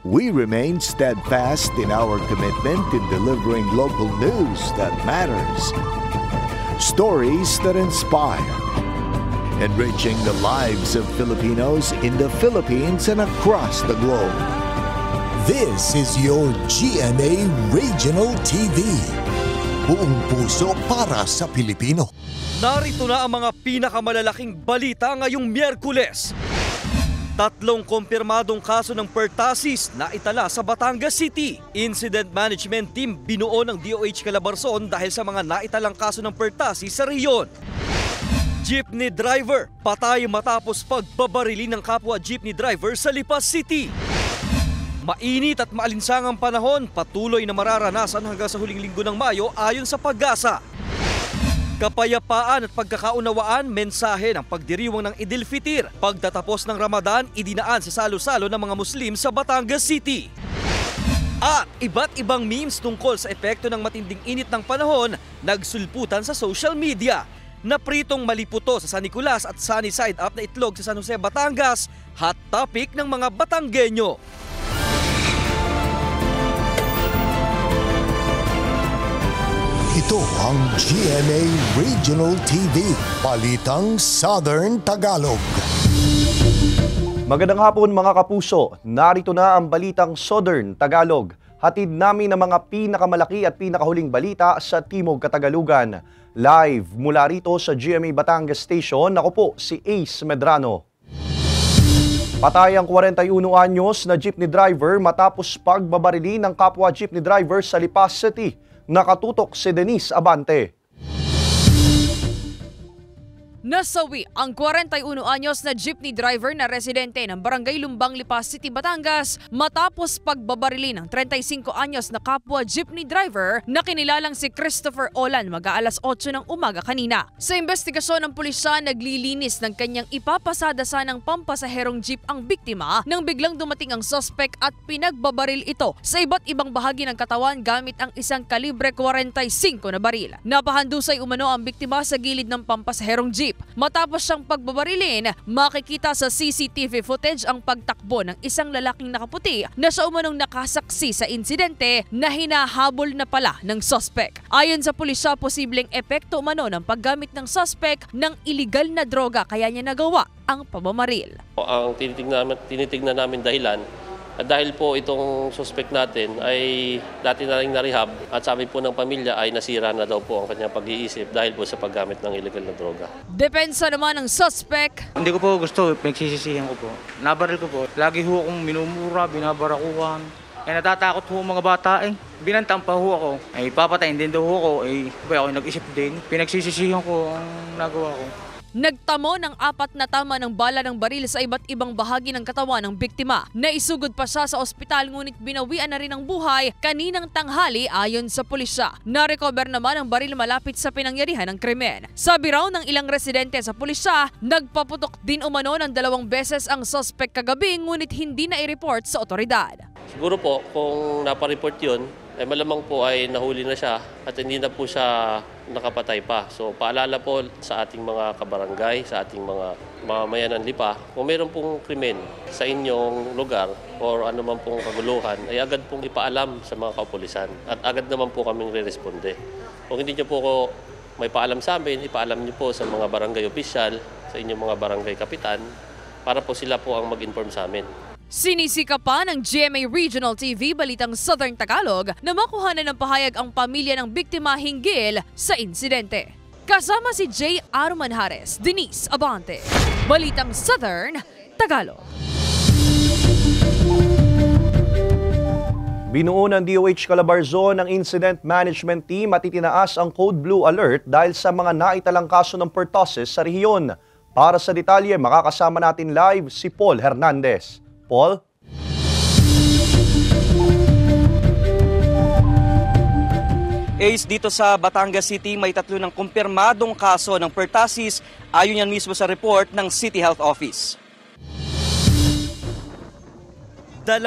We remain steadfast in our commitment in delivering local news that matters. Stories that inspire. Enriching the lives of Filipinos in the Philippines and across the globe. This is your GMA Regional TV. Buong puso para sa Pilipino. Narito na ang mga pinakamalalaking balita ngayong Miyerkules. 3 kumpirmadong kaso ng pertussis na itala sa Batangas City. Incident Management Team binuo ng DOH Calabarzon dahil sa mga naitalang kaso ng pertussis sa rehiyon. Jeepney driver patay matapos pagbabarili ng kapwa jeepney driver sa Lipas City. Mainit at maalinsangang panahon patuloy na mararanasan hanggang sa huling linggo ng Mayo ayon sa Pag-asa. Kapayapaan at pagkakaunawaan, mensahe ng pagdiriwang ng Idil Fitir. Pagtatapos ng Ramadan, idinaan sa salo-salo ng mga Muslim sa Batangas City. At iba't ibang memes tungkol sa epekto ng matinding init ng panahon nagsulputan sa social media. Napritong maliputo sa San Nicolas at sunny side up na itlog sa San Jose, Batangas, hot topic ng mga Batanggenyo. Ito ang GMA Regional TV, Balitang Southern Tagalog. Magandang hapon mga kapuso, narito na ang Balitang Southern Tagalog. Hatid namin ang mga pinakamalaki at pinakahuling balita sa Timog Katagalugan. Live mula rito sa GMA Batangas Station, ako po si Ace Medrano. Patay ang 41 anyos na jeepney driver matapos pagbabarili ng kapwa jeepney driver sa Lipas City. Nakatutok si Denise Abante. Nasawi ang 41 anyos na jeepney driver na residente ng Barangay Lumbang, Lipas City, Batangas matapos pagbabarili ng 35 anyos na kapwa jeepney driver na kinilalang si Christopher Olan mag-aalas 8 ng umaga kanina. Sa investigasyon ng pulisya, naglilinis ng kanyang ipapasada sanang pampasaherong jeep ang biktima nang biglang dumating ang suspect at pinagbabaril ito sa iba't ibang bahagi ng katawan gamit ang isang kalibre 45 na baril. Napahandusay umano ang biktima sa gilid ng pampasaherong jeep. Matapos siyang pagbabarilin, makikita sa CCTV footage ang pagtakbo ng isang lalaking nakaputi na siya umanong nakasaksi sa insidente na hinahabol na pala ng suspect. Ayon sa pulisya, posibleng epekto umano ng paggamit ng suspect ng iligal na droga kaya niya nagawa ang pamamaril. Ang tinitignan namin dahilan, dahil po itong suspect natin ay dati na rin na-rehab at sabi po ng pamilya ay nasira na daw po ang kanyang pag-iisip dahil po sa paggamit ng illegal na droga. Depensa naman ng suspect. Hindi ko po gusto, pinagsisisihan ko po. Nabaril ko po. Lagi ho akong minumura, binabarakuhan. Natatakot ho mga bata eh. Binantang pa ho ako. Ay papatayin din daw ho ako. Ako nag-isip din. Pinagsisisihan ko ang nagawa ko. Nagtamo ng 4 na tama ng bala ng baril sa iba't ibang bahagi ng katawan ng biktima. Naisugod pa siya sa ospital ngunit binawian na rin ang buhay kaninang tanghali ayon sa pulisya. Na-recover naman ang baril malapit sa pinangyarihan ng krimen. Sabi raw ng ilang residente sa pulisya, nagpaputok din umano ng 2 beses ang suspect kagabi ngunit hindi na i-report sa otoridad. Siguro po kung napareport yun, malamang po ay nahuli na siya at hindi na po siya nakapatay pa. So paalala po sa ating mga kabarangay, sa ating mga mamamayan ng Lipa, kung mayroon pong krimen sa inyong lugar o anuman pong kaguluhan, ay agad pong ipaalam sa mga kapulisan at agad naman po kaming re-responde. Kung hindi niyo po may paalam sa amin, ipaalam niyo po sa mga barangay opisyal, sa inyong mga barangay kapitan, para po sila po ang mag-inform sa amin. Sinisika pa ng GMA Regional TV Balitang Southern Tagalog na makuha na ng pahayag ang pamilya ng biktima hinggil sa insidente. Kasama si J. Armanhares, Denise Abante, Balitang Southern Tagalog. Binuo ng DOH Calabarzon ang Incident Management Team at itinaas ang Code Blue Alert dahil sa mga naitalang kaso ng pertussis sa rehiyon. Para sa detalye, makakasama natin live si Paul Hernandez. Paul? Ace, dito sa Batangas City may 3 ng kumpirmadong kaso ng pertussis ayon yan mismo sa report ng City Health Office. 2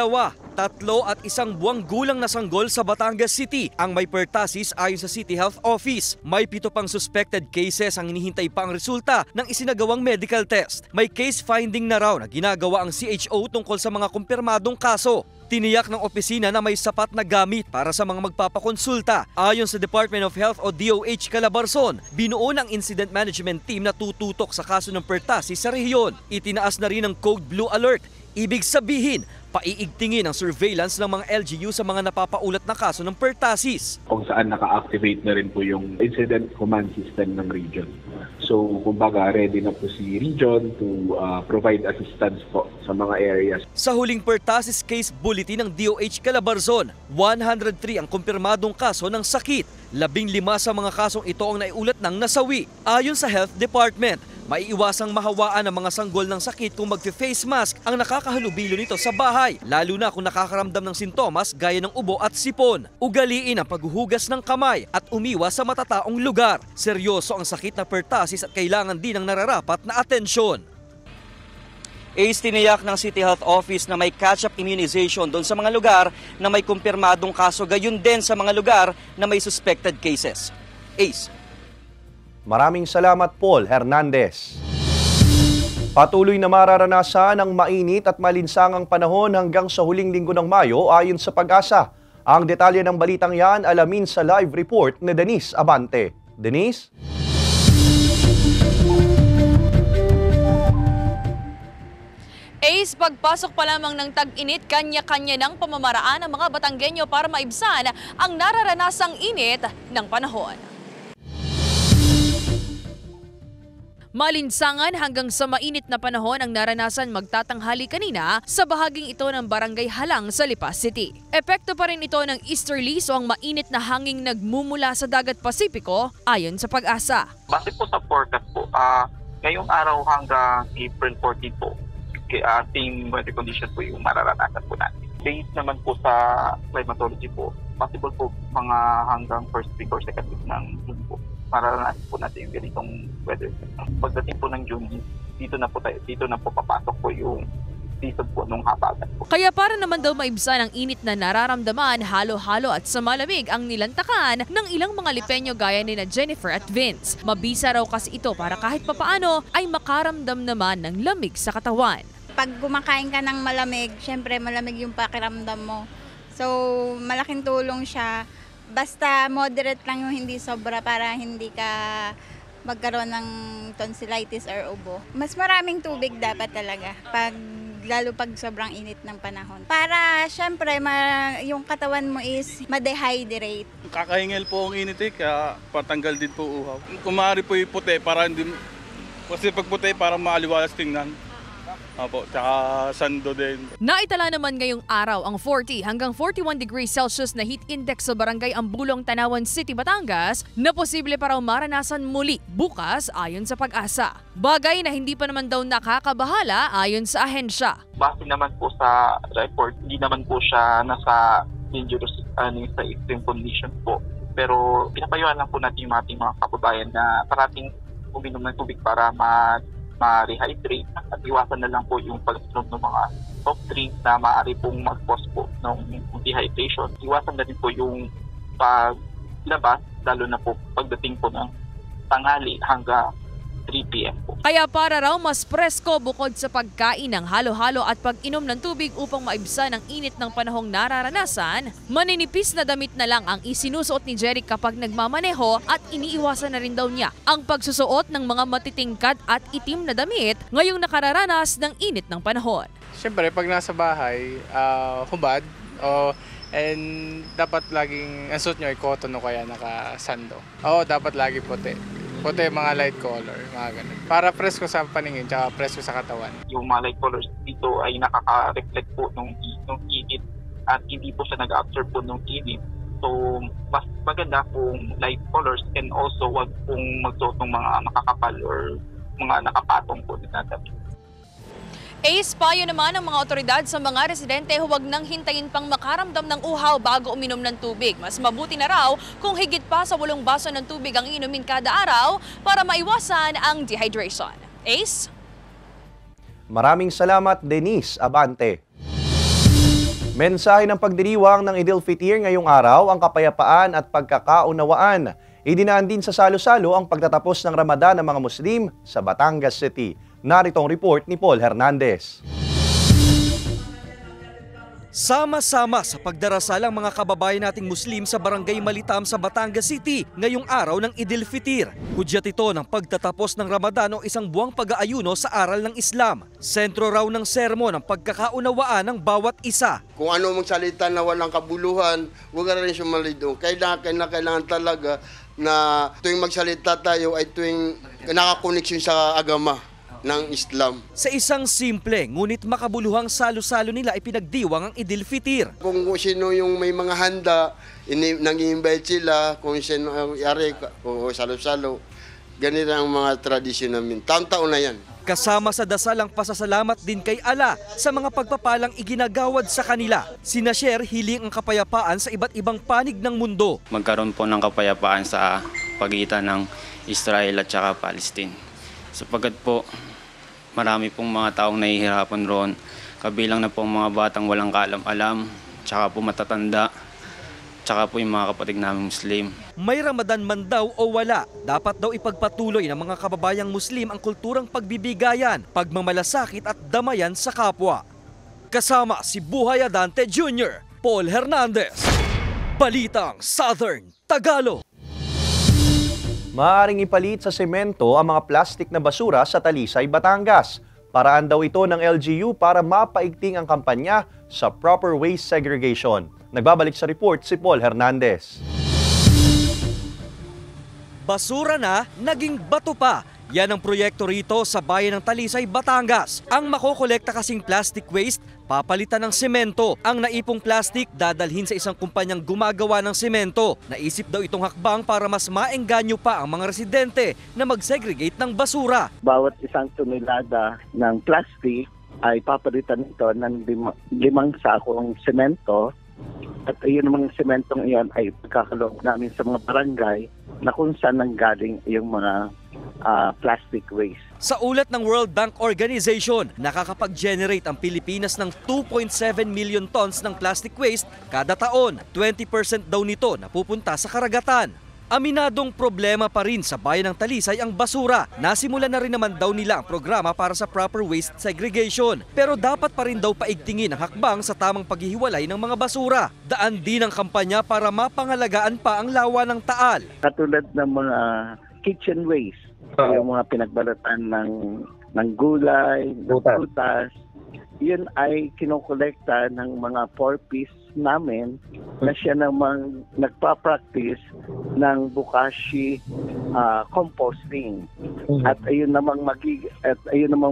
3 at 1 buwang gulang na sanggol sa Batangas City ang may pertussis ayon sa City Health Office. May 7 pang suspected cases ang hinihintay pa ang resulta ng isinagawang medical test. May case finding na raw na ginagawa ang CHO tungkol sa mga kumpirmadong kaso. Tiniyak ng opisina na may sapat na gamit para sa mga magpapakonsulta. Ayon sa Department of Health o DOH Calabarzon, binuo ng incident management team na tututok sa kaso ng pertussis sa rehiyon. Itinaas na rin ang Code Blue Alert. Ibig sabihin, paiigtingin ang surveillance ng mga LGU sa mga napapaulat na kaso ng pertussis. Kung saan naka-activate na rin po yung incident command system ng region. So, kumbaga, ready na po si region to provide assistance po sa mga areas. Sa huling pertussis case bulletin ng DOH Calabarzon, 103 ang kumpirmadong kaso ng sakit. 15 sa mga kasong ito ang naiulat ng nasawi. Ayon sa Health Department, maiiwasang mahawaan ng mga sanggol ng sakit kung mag-face mask ang nakakahalubilo nito sa bahay, lalo na kung nakakaramdam ng sintomas gaya ng ubo at sipon. Ugaliin ang paghuhugas ng kamay at umiwas sa matataong lugar. Seryoso ang sakit na pertussis at kailangan din ng nararapat na atensyon. Tiniyak ng City Health Office na may catch-up immunization doon sa mga lugar na may kumpirmadong kaso, gayon din sa mga lugar na may suspected cases. Ace. Maraming salamat, Paul Hernandez. Patuloy na mararanasan ang mainit at malinsangang panahon hanggang sa huling linggo ng Mayo ayon sa Pag-asa. Ang detalye ng balitang yan alamin sa live report ni Denise Abante. Denise? Ace, pagpasok pa lamang ng tag-init, kanya-kanya ng pamamaraan ng mga Batanggenyo para maibsan ang nararanasang init ng panahon. Malinsangan hanggang sa mainit na panahon ang naranasan magtatanghali kanina sa bahaging ito ng Barangay Halang sa Lipa City. Epekto pa rin ito ng easterlies o ang mainit na hanging nagmumula sa Dagat Pasipiko ayon sa Pag-asa. Base po sa forecast po, ngayong araw hanggang April 14 po, same weather condition po yung mararanasan po natin. Based naman po sa climatology po, possible po mga hanggang first week or second week ng June po, mararanasan po natin yung ganitong weather. Pagdating po ng June, dito na po papasok po yung season po nung habagat po. Kaya para naman daw maibsan ang init na nararamdaman, halo-halo at sa malamig ang nilantakan ng ilang mga Lipenyo gaya ni na Jennifer at Vince. Mabisa raw kasi ito para kahit papaano ay makaramdam naman ng lamig sa katawan. Pag kumakain ka ng malamig, syempre malamig yung pakiramdam mo. So, malaking tulong siya. Basta moderate lang yung hindi sobra para hindi ka magkaroon ng tonsillitis or ubo. Mas maraming tubig dapat talaga lalo pag sobrang init ng panahon. Para syempre yung katawan mo is ma-dehydrate. Kakahingil po ang init kaya patanggal din po uhaw. Kung maaari po yung puti para hindi, kasi pag puti para maaliwalas tingnan. Opo, tsaka sando din. Naitala naman ngayong araw ang 40 hanggang 41 degrees Celsius na heat index sa Barangay Ambulong, Tanawan City, Batangas na posible pa raw maranasan muli bukas ayon sa Pag-asa. Bagay na hindi pa naman daw nakakabahala ayon sa ahensya. Base naman po sa report, hindi naman po siya nasa dangerous sa extreme condition po. Pero pinapayuhan lang po natin yung ating mga kababayan na parating uminom ng tubig para ma-rehydrate at iwasan na lang po yung pag-inom ng mga soft drinks na maaari pong mag-cause po ng dehydration. Iwasan na din po yung paglabas, lalo na po pagdating po ng tanghali hanggang 3 p.m. po. Kaya para raw mas presko bukod sa pagkain ng halo-halo at pag-inom ng tubig upang maibsan ang init ng panahong nararanasan, maninipis na damit na lang ang isinusuot ni Jeric kapag nagmamaneho at iniiwasan na rin daw niya ang pagsusuot ng mga matitingkad at itim na damit ngayong nakararanas ng init ng panahon. Siyempre pag nasa bahay, hubad and dapat laging ang suot nyo ay cotton o kaya nakasando. Dapat lagi puti. Puti, mga light color, mga ganun. Para presko sa paningin, tsaka presko sa katawan. Yung mga light colors dito ay nakaka-reflect po ng init at hindi po siya nag-absorb po ng init. So, mas maganda kung light colors and also wag pong magsuot ng mga makakapal or mga nakapatong po na damit. Ace, payo naman ng mga otoridad sa mga residente huwag nang hintayin pang makaramdam ng uhaw bago uminom ng tubig. Mas mabuti na raw kung higit pa sa 8 baso ng tubig ang inumin kada araw para maiwasan ang dehydration. Ace? Maraming salamat, Denise Abante. Mensahe ng pagdiriwang ng Eid al-Fitr ngayong araw ang kapayapaan at pagkakaunawaan. Idinaan din sa salo-salo ang pagtatapos ng Ramadan ng mga Muslim sa Batangas City. Narito ang report ni Paul Hernandez. Sama-sama sa pagdarasal ang mga kababayan nating Muslim sa Barangay Malitam sa Batangas City ngayong araw ng Eid al-Fitr. Hudyat ito ng pagtatapos ng Ramadan o isang buwang pag-aayuno sa aral ng Islam. Sentro raw ng sermon ang pagkakaunawaan ng bawat isa. Kung ano magsalita na walang kabuluhan, huwag na rin sumalido. Kailangan talaga na tuwing magsalita tayo ay tuwing nakakoneksyon sa agama ng Islam. Sa isang simple ngunit makabuluhang salo-salo nila ay pinagdiwang ang Eid al-Fitr. Kung sino yung may mga handa, nang-i-invite sila, kung sino yari o salo-salo, ganito ang mga tradisyon namin. Taon-taon na yan. Kasama sa dasal ang pasasalamat din kay Allah sa mga pagpapalang iginagawad sa kanila. Sinashare hiling ang kapayapaan sa iba't ibang panig ng mundo. Magkaroon po ng kapayapaan sa pagitan ng Israel at saka Palestine. Sapagkat po marami pong mga taong nahihirapan roon, kabilang na po mga batang walang kaalam-alam, tsaka po matatanda, tsaka po yung mga kapatid namin Muslim. May Ramadan man daw o wala, dapat daw ipagpatuloy ng mga kababayang Muslim ang kulturang pagbibigayan, pagmamalasakit at damayan sa kapwa. Kasama si Buhay Adante Jr., Paul Hernandez, Balitang Southern Tagalog. Maaaring ipalit sa semento ang mga plastik na basura sa Talisay, Batangas. Paraan daw ito ng LGU para mapaigting ang kampanya sa proper waste segregation. Nagbabalik sa report si Paul Hernandez. Basura na, naging bato pa. Yan ang proyekto rito sa bayan ng Talisay, Batangas. Ang makokolekta kasing plastic waste, papalitan ng semento. Ang naipong plastic, dadalhin sa isang kumpanyang gumagawa ng semento. Naisip daw itong hakbang para mas maengganyo pa ang mga residente na mag-segregate ng basura. Bawat isang tonelada ng plastic ay papalitan ito ng limang sakong semento. At yun namang sementong iyan ay pagkakaloob namin sa mga barangay na kung saan nanggaling yung mga plastic waste. Sa ulat ng World Bank Organization, nakakapag-generate ang Pilipinas ng 2.7 million tons ng plastic waste kada taon. 20% daw nito napupunta sa karagatan. Aminadong problema pa rin sa bayan ng Talisay ang basura. Nasimulan na rin naman daw nila ang programa para sa proper waste segregation. Pero dapat pa rin daw paigtingin ang hakbang sa tamang paghihiwalay ng mga basura. Daan din ang kampanya para mapangalagaan pa ang lawa ng Taal. Katulad ng mga kitchen waste, yung mga pinagbalatan ng gulay, ng prutas, yun ay kinokolekta ng mga 4-piece namin na siya namang nagpa-practice ng bokashi composting. At ayun namang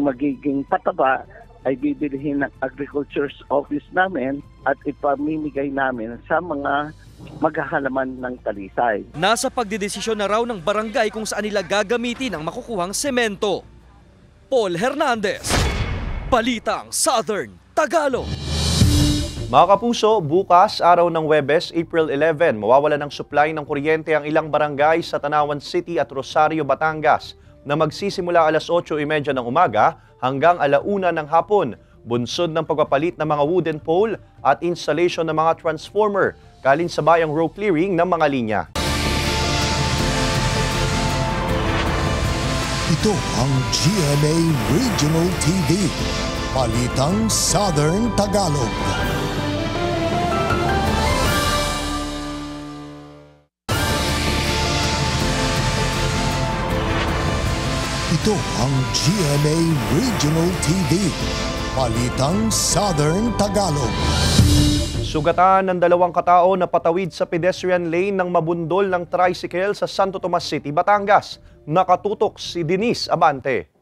magiging pataba ay bibilihin ng Agriculture's Office namin at ipamimigay namin sa mga maghahalaman ng Talisay. Nasa pagdedesisyon na raw ng barangay kung saan nila gagamitin ang makukuhang semento. Paul Hernandez, Balitang Southern Tagalog. Mga kapuso, bukas, araw ng Huwebes, April 11, mawawala ng supply ng kuryente ang ilang barangay sa Tanawan City at Rosario, Batangas na magsisimula alas 8:30 ng umaga hanggang 1:00 ng hapon. Bunsod ng pagpapalit ng mga wooden pole at installation ng mga transformer kalin sa bayang row clearing ng mga linya. Ito ang GMA Regional TV, Balitang Southern Tagalog. Ito ang GMA Regional TV, Balitang Southern Tagalog. Sugatan ng 2 katao na patawid sa pedestrian lane ng mabundol ng tricycle sa Santo Tomas City, Batangas. Nakatutok si Denise Abante.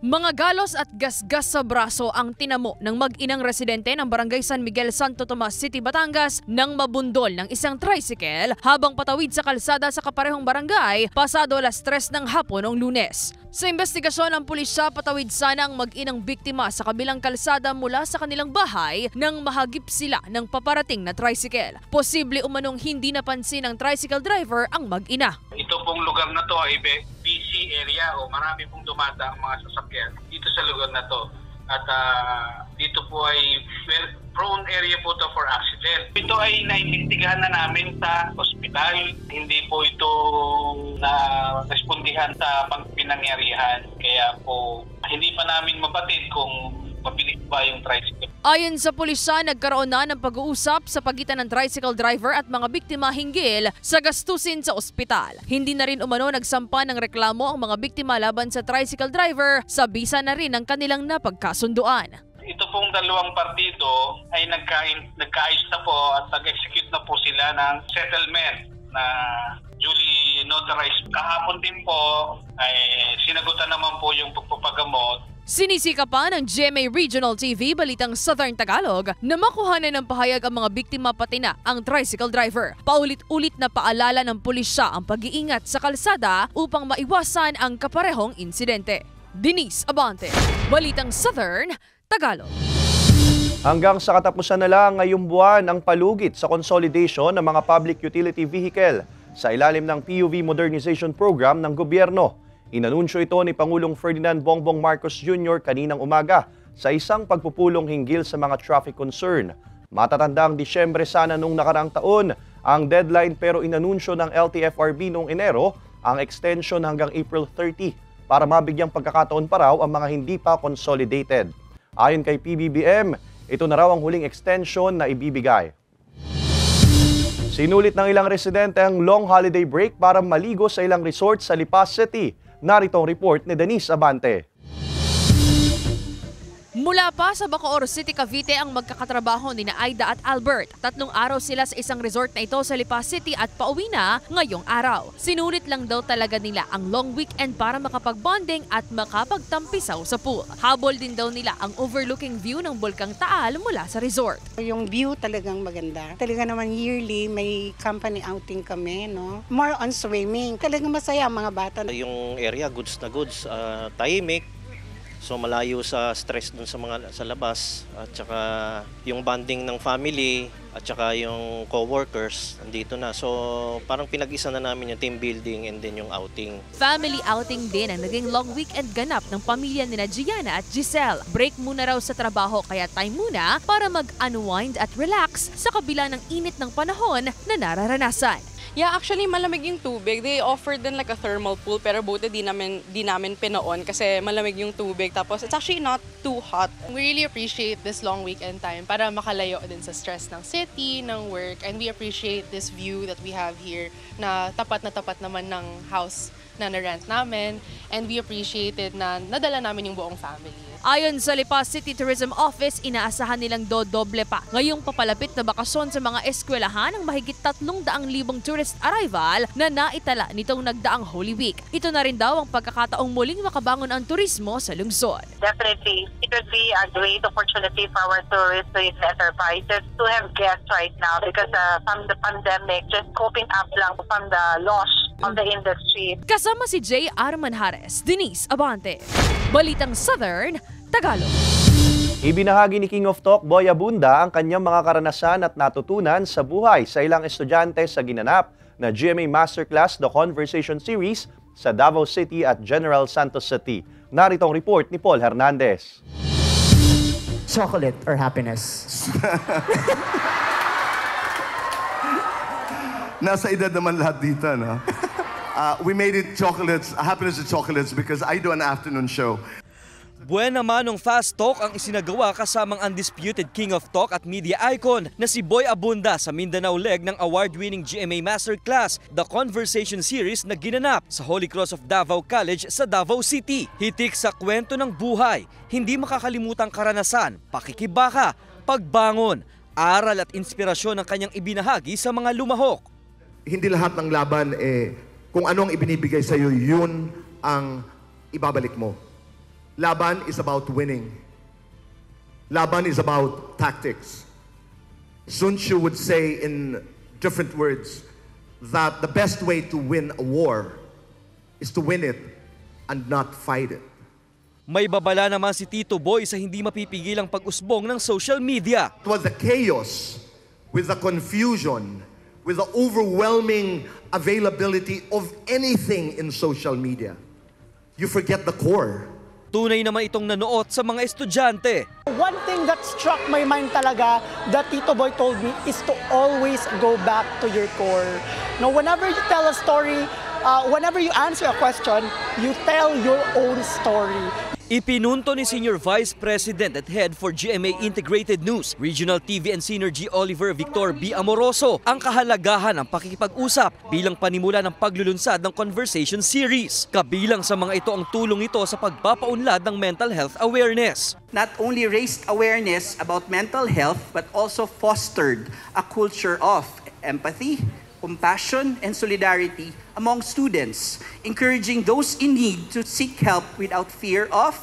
Mga galos at gasgas sa braso ang tinamo ng mag-inang residente ng Barangay San Miguel, Santo Tomas City, Batangas nang mabundol ng isang tricycle habang patawid sa kalsada sa kaparehong barangay pasado alas 3 ng hapon noong Lunes. Sa investigasyon ng pulisya, patawid sana ang mag-inang biktima sa kabilang kalsada mula sa kanilang bahay nang mahagip sila ng paparating na tricycle. Posible umanong hindi napansin ng tricycle driver ang mag-ina. Ito pong lugar na to ay busy area o marami pong dumadaang mga sasakyan dito sa lugar na to. at dito po ay prone area po to for accident. Ito ay naimbestigahan na namin sa ospital. Hindi po ito na respondihan sa pagpinangyarihan. Kaya po hindi pa namin mabatid kung mabilis ba yung tricycle. Ayon sa pulisya, nagkaroon na ng pag-uusap sa pagitan ng tricycle driver at mga biktima hinggil sa gastusin sa ospital. Hindi na rin umano nagsampa ng reklamo ang mga biktima laban sa tricycle driver, sa bisa na rin ang kanilang napagkasunduan. Ito pong dalawang partido ay nagkaayos na po at nag-execute na po sila ng settlement na duly notarized. Kahapon din po ay sinagutan naman po yung pagpapagamot. Sinisikapan ng GMA Regional TV Balitang Southern Tagalog na makuha na ng pahayag ang mga biktima pati na ang tricycle driver. Paulit-ulit na paalala ng pulisya ang pag-iingat sa kalsada upang maiwasan ang kaparehong insidente. Denise Abante, Balitang Southern Tagalog. Hanggang sa katapusan na lang ngayong buwan ang palugit sa consolidation ng mga public utility vehicle sa ilalim ng PUV Modernization Program ng gobyerno. Inanunsyo ito ni Pangulong Ferdinand Bongbong Marcos Jr. kaninang umaga sa isang pagpupulong hinggil sa mga traffic concern. Matatandang Disyembre sana nung nakaraang taon ang deadline pero inanunsyo ng LTFRB noong Enero ang extension hanggang April 30 para mabigyang pagkakataon pa raw ang mga hindi pa consolidated. Ayon kay PBBM, ito na raw ang huling extension na ibibigay. Sinulit ng ilang residente ang long holiday break para maligo sa ilang resort sa Lipa City. Narito ang report ni Denise Abante. Mula pa sa Bacoor City, Cavite ang magkakatrabaho ni Aida at Albert. 3 araw sila sa isang resort na ito sa Lipa City at pauwi na ngayong araw. Sinulit lang daw talaga nila ang long weekend para makapag-bonding at makapagtampisaw sa pool. Habol din daw nila ang overlooking view ng Bulkang Taal mula sa resort. Yung view talagang maganda. Talaga naman yearly may company outing kami, no? More on swimming. Talagang masaya ang mga bata. Yung area goods na goods, tahimik. So malayo sa stress dun sa labas at saka yung bonding ng family at saka yung co-workers nandito na. So parang pinag-isa na namin yung team building and then yung outing. Family outing din ang naging long weekend ganap ng pamilya nina Gianna at Giselle. Break muna raw sa trabaho kaya time muna para mag-unwind at relax sa kabila ng init ng panahon na nararanasan. Yeah, actually malamig yung tubig. They offered din like a thermal pool pero buti di namin pinoon kasi malamig yung tubig. Tapos it's actually not too hot. We really appreciate this long weekend time para makalayo din sa stress ng city, ng work. And we appreciate this view that we have here na tapat naman ng house na na-rent namin. And we appreciated na nadala namin yung buong family. Ayon sa Lipa City Tourism Office, inaasahan nilang dodoble pa ngayong papalapit na bakasyon sa mga eskwelahan ng mahigit 300,000 tourist arrival na naitala nitong nagdaang Holy Week. Ito na rin daw ang pagkakataong muling makabangon ang turismo sa lungsod. Definitely, it would be a great opportunity for our tourist enterprises to have guests right now because from the pandemic, just coping up lang from the loss of the industry. Kasama si J. Manjares, Denise Abante, Balitang Southern Tagalog. Ibinahagi ni King of Talk, Boy Abunda, ang kanyang mga karanasan at natutunan sa buhay sa ilang estudyante sa ginanap na GMA Masterclass The Conversation Series sa Davao City at General Santos City. Narito ang report ni Paul Hernandez. Chocolate or happiness? Nasa edad naman lahat dito, no? We made it chocolates, happiness to chocolates because I do an afternoon show. Buwan naman ng Fast Talk ang isinagawa kasamang undisputed King of Talk at media icon na si Boy Abunda sa Mindanao leg ng award-winning GMA Masterclass, The Conversation Series na ginanap sa Holy Cross of Davao College sa Davao City. Hitik sa kwento ng buhay, hindi makakalimutang karanasan, pakikibaka, pagbangon, aral at inspirasyon ng kanyang ibinahagi sa mga lumahok. Hindi lahat ng laban kung anong ibinibigay sa iyo, yun ang ibabalik mo. Laban is about winning. Laban is about tactics. Sun Tzu would say in different words that the best way to win a war is to win it and not fight it. May babala naman si Tito Boy sa hindi mapipigilang pag-usbong ng social media. It was the chaos with the confusion, with the overwhelming availability of anything in social media. You forget the core. Tunay naman itong nanuot sa mga estudyante. One thing that struck my mind talaga that Tito Boy told me is to always go back to your core. Now, whenever you tell a story, whenever you answer a question, you tell your own story. Ipinunto ni Senior Vice President at Head for GMA Integrated News, Regional TV and Synergy Oliver Victor B. Amoroso ang kahalagahan ng pakikipag-usap bilang panimula ng paglulunsad ng Conversation Series. Kabilang sa mga ito ang tulong ito sa pagpapaunlad ng mental health awareness. Not only raised awareness about mental health but also fostered a culture of empathy, compassion, and solidarity among students, encouraging those in need to seek help without fear of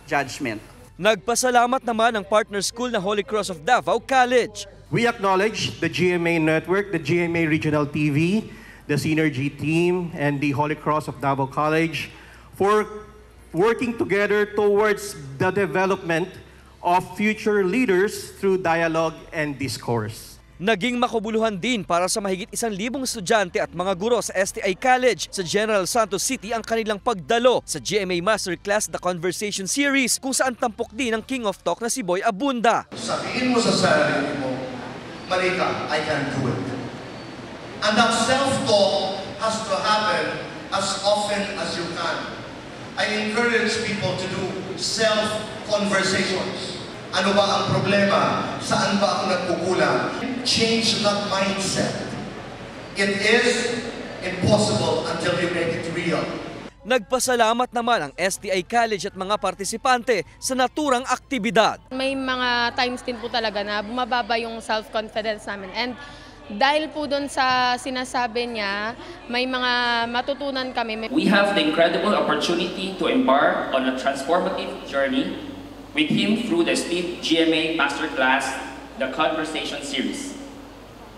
judgment. Nagpasalamat naman ang partner school na Holy Cross of Davao College. We acknowledge the GMA Network, the GMA Regional TV, the Synergy team, and the Holy Cross of Davao College for working together towards the development of future leaders through dialogue and discourse. Naging makabuluhan din para sa mahigit 1,000 estudyante at mga guro sa STI College sa General Santos City ang kanilang pagdalo sa GMA Masterclass The Conversation Series kung saan tampok din ang King of Talk na si Boy Abunda. Sabihin mo sa sarili mo, mali ka, I can do it. And that self-talk has to happen as often as you can. I encourage people to do self-conversations. Ano ba ang problema? Saan ba ako nagkukulang? Change that mindset. It is impossible until you make it real. Nagpasalamat naman ang STI College at mga partisipante sa naturang aktibidad. May mga times din po talaga na bumababa yung self-confidence namin. And dahil po doon sa sinasabi niya, may mga matutunan kami. We have the incredible opportunity to embark on a transformative journey with him through the esteemed GMA Masterclass, The Conversation Series.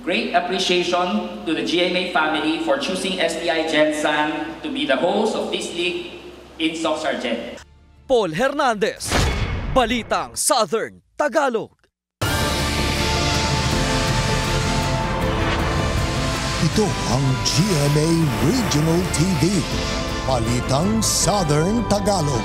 Great appreciation to the GMA family for choosing STI Gensan to be the host of this league in Soc-Sargent. Paul Hernandez, Balitang Southern Tagalog. Ito ang GMA Regional TV, Balitang Southern Tagalog.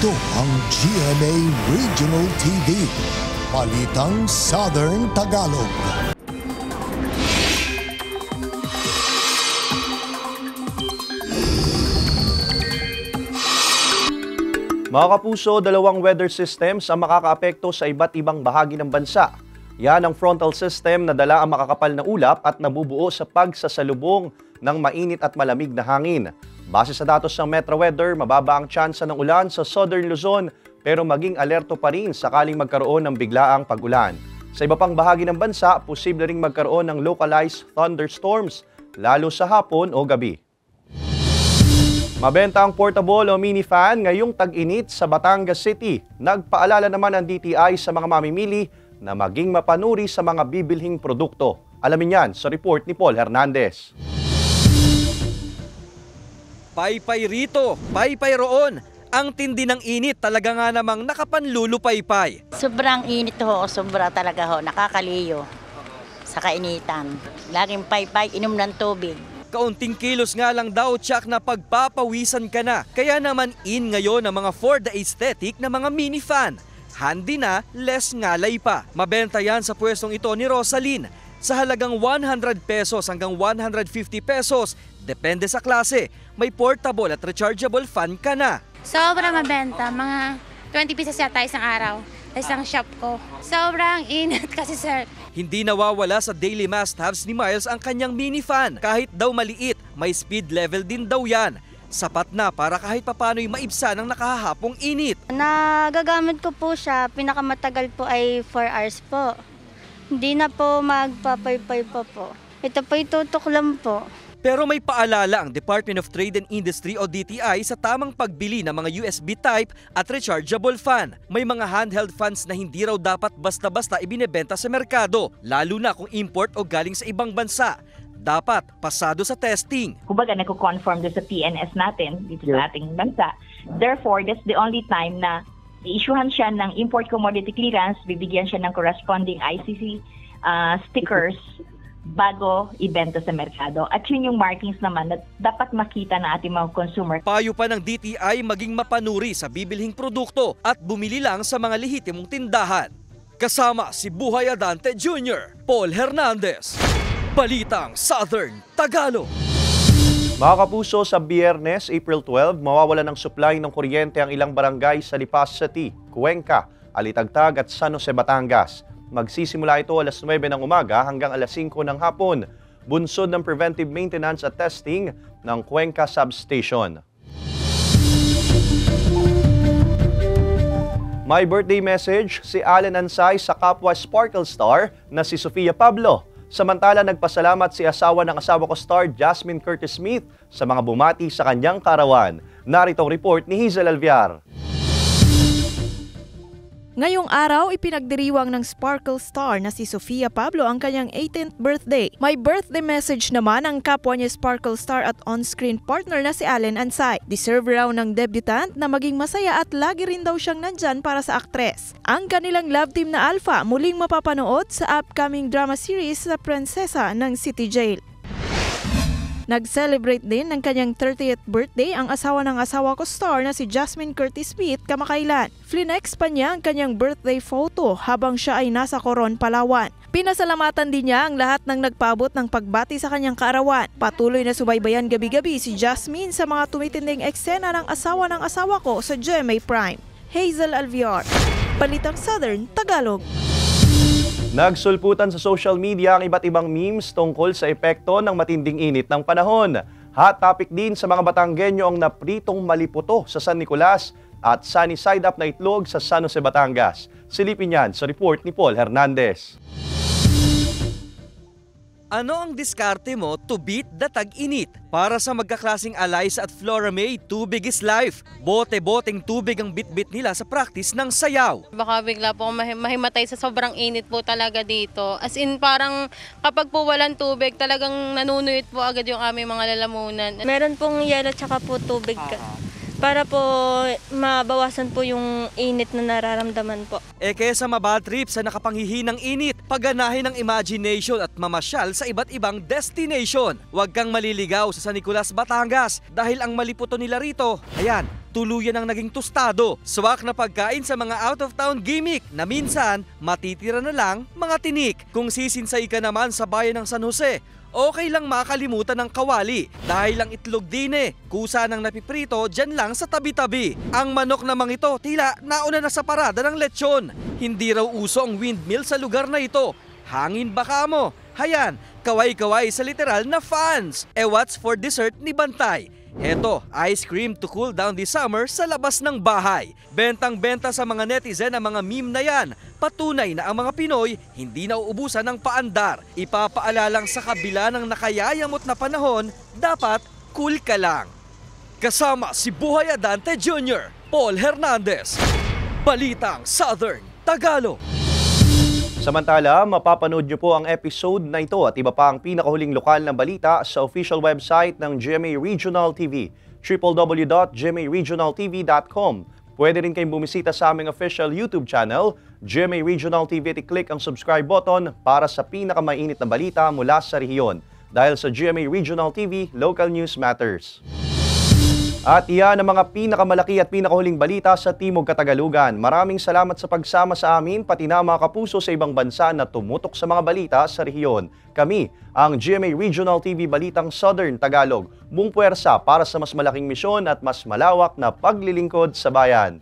Ito ang GMA Regional TV, Balitang Southern Tagalog. Mga kapuso, dalawang weather systems ang makakaapekto sa iba't ibang bahagi ng bansa. Yan ang frontal system na dala ang makakapal na ulap at nabubuo sa pagsasalubong ng mainit at malamig na hangin. Base sa datos ng Metro Weather, mababa ang tsansa ng ulan sa Southern Luzon pero maging alerto pa rin sakaling magkaroon ng biglaang pag-ulan. Sa iba pang bahagi ng bansa, posible ring magkaroon ng localized thunderstorms, lalo sa hapon o gabi. Mabenta ang portable o mini fan ngayong tag-init sa Batangas City. Nagpaalala naman ang DTI sa mga mamimili na maging mapanuri sa mga bibilhing produkto. Alamin yan sa report ni Paul Hernandez. Paypay rito, paypay roon. Ang tindi ng init talaga nga namang nakapanlulupaypay. Sobrang init ho, sobra talaga ho, nakakaliyo sa kainitan. Laging paypay, inom ng tubig. Kaunting kilos nga lang daw tsak na pagpapawisan ka na. Kaya naman in ngayon ang mga for the aesthetic na mga mini fan. Handy na, less ngalay pa. Mabenta yan sa pwestong ito ni Rosaline. Sa halagang 100 pesos hanggang 150 pesos, depende sa klase. May portable at rechargeable fan ka na. Sobrang mabenta, mga 20 pesos yata isang araw, isang shop ko. Sobrang init kasi sir. Hindi nawawala sa daily must-haves ni Miles ang kanyang mini fan. Kahit daw maliit, may speed level din daw yan. Sapat na para kahit papano'y maibsan ang nakahahapong init. Nagagamit ko po siya, pinakamatagal po ay 4 hours po. Hindi na po magpapaypay pa po. Ito po itutok lang po. Pero may paalala ang Department of Trade and Industry o DTI sa tamang pagbili ng mga USB type at rechargeable fan. May mga handheld fans na hindi raw dapat basta-basta ibinebenta sa merkado, lalo na kung import o galing sa ibang bansa. Dapat pasado sa testing. Kumbaga nagko-conform doon sa PNS natin dito sa ating bansa. Therefore, that's the only time na i-issuehan siya ng import commodity clearance, bibigyan siya ng corresponding ICC stickers bago ibenta sa merkado. At yun yung markings naman na dapat makita na ating mga consumer. Payo pa ng DTI maging mapanuri sa bibilhing produkto at bumili lang sa mga lehitimong tindahan. Kasama si Buhay Adante Jr., Paul Hernandez, Balitang Southern Tagalog. Mga kapuso, sa Biyernes, April 12, mawawala ng supply ng kuryente ang ilang barangay sa Lipas City, Cuenca, Alitagtag at San Jose, Batangas. Magsisimula ito alas 9 ng umaga hanggang alas 5 ng hapon, bunsod ng preventive maintenance at testing ng Cuenca Substation. May birthday message si Allen Ansay sa kapwa Sparkle Star na si Sofia Pablo. Samantala, nagpasalamat si asawa ng asawa ko star Jasmine Curtis Smith sa mga bumati sa kanyang karawan. Narito ang report ni Hazel Alviar. Ngayong araw, ipinagdiriwang ng Sparkle Star na si Sofia Pablo ang kanyang 18th birthday. May birthday message naman ang kapwa niya Sparkle Star at on-screen partner na si Allen Ansay. Deserve raw ng debutant na maging masaya at lagi rin daw siyang nandyan para sa aktres. Ang kanilang love team na Alpha muling mapapanood sa upcoming drama series sa Prinsesa ng City Jail. Nag-celebrate din ng kanyang 30th birthday ang asawa ng asawa ko star na si Jasmine Curtis Smith kamakailan. Flinex pa niya ang kanyang birthday photo habang siya ay nasa Coron, Palawan. Pinasalamatan din niya ang lahat ng nagpaabot ng pagbati sa kanyang kaarawan. Patuloy na subaybayan gabi-gabi si Jasmine sa mga tumitinding eksena ng asawa ko sa GMA Prime. Hazel Alviar, Balitang Southern Tagalog. Nagsulputan sa social media ang iba't ibang memes tungkol sa epekto ng matinding init ng panahon. Hot topic din sa mga Batanggenyo ang napritong maliputo sa San Nicolas at sunny side up na itlog sa San Jose, Batangas. Silipin yan sa report ni Paul Hernandez. Ano ang diskarte mo to beat the tag-init? Para sa magkaklasing Allies at Floramay, tubig is life. Bote-boteng tubig ang bit-bit nila sa practice ng sayaw. Baka bigla po mahimatay sa sobrang init po talaga dito. As in parang kapag po walang tubig, talagang nanunuyot po agad yung aming mga lalamunan. Meron pong yelo tsaka po tubig para po mabawasan po yung init na nararamdaman po. Kesa mabad trip sa nakapanghihinang init, pagganahin ng imagination at mamasyal sa iba't ibang destination. Huwag kang maliligaw sa San Nicolas, Batangas dahil ang maliputo nila rito, ayan, tuluyan ang naging tostado. Swak na pagkain sa mga out-of-town gimmick na minsan matitira na lang mga tinik. Kung sisinsay ka naman sa bayan ng San Jose, okay lang makalimutan ng kawali dahil ang itlog din kusa ng napiprito dyan lang sa tabi-tabi. Ang manok namang ito tila nauna na sa parada ng lechon. Hindi raw uso ang windmill sa lugar na ito. Hangin baka mo. Hayan, kaway-kaway sa literal na fans. What's for dessert ni Bantay? Eto, ice cream to cool down this summer sa labas ng bahay. Bentang-benta sa mga netizen ang mga meme na yan. Patunay na ang mga Pinoy hindi nauubusan ng paandar. Ipapaalalang sa kabila ng nakayayamot na panahon, dapat cool ka lang. Kasama si Buhay Adante Jr., Paul Hernandez, Balitang Southern Tagalog. Samantala, mapapanood niyo po ang episode na ito at iba pa ang pinakahuling lokal na balita sa official website ng GMA Regional TV, www.gmaregionaltv.com. Pwede rin kayong bumisita sa aming official YouTube channel, GMA Regional TV, at i-click ang subscribe button para sa pinakamainit na balita mula sa rehiyon. Dahil sa GMA Regional TV, local news matters. At iyan ang mga pinakamalaki at pinakahuling balita sa Timog Katagalugan. Maraming salamat sa pagsama sa amin, pati na mga kapuso sa ibang bansa na tumutok sa mga balita sa rehiyon. Kami, ang GMA Regional TV Balitang Southern Tagalog, buong puwersa para sa mas malaking misyon at mas malawak na paglilingkod sa bayan.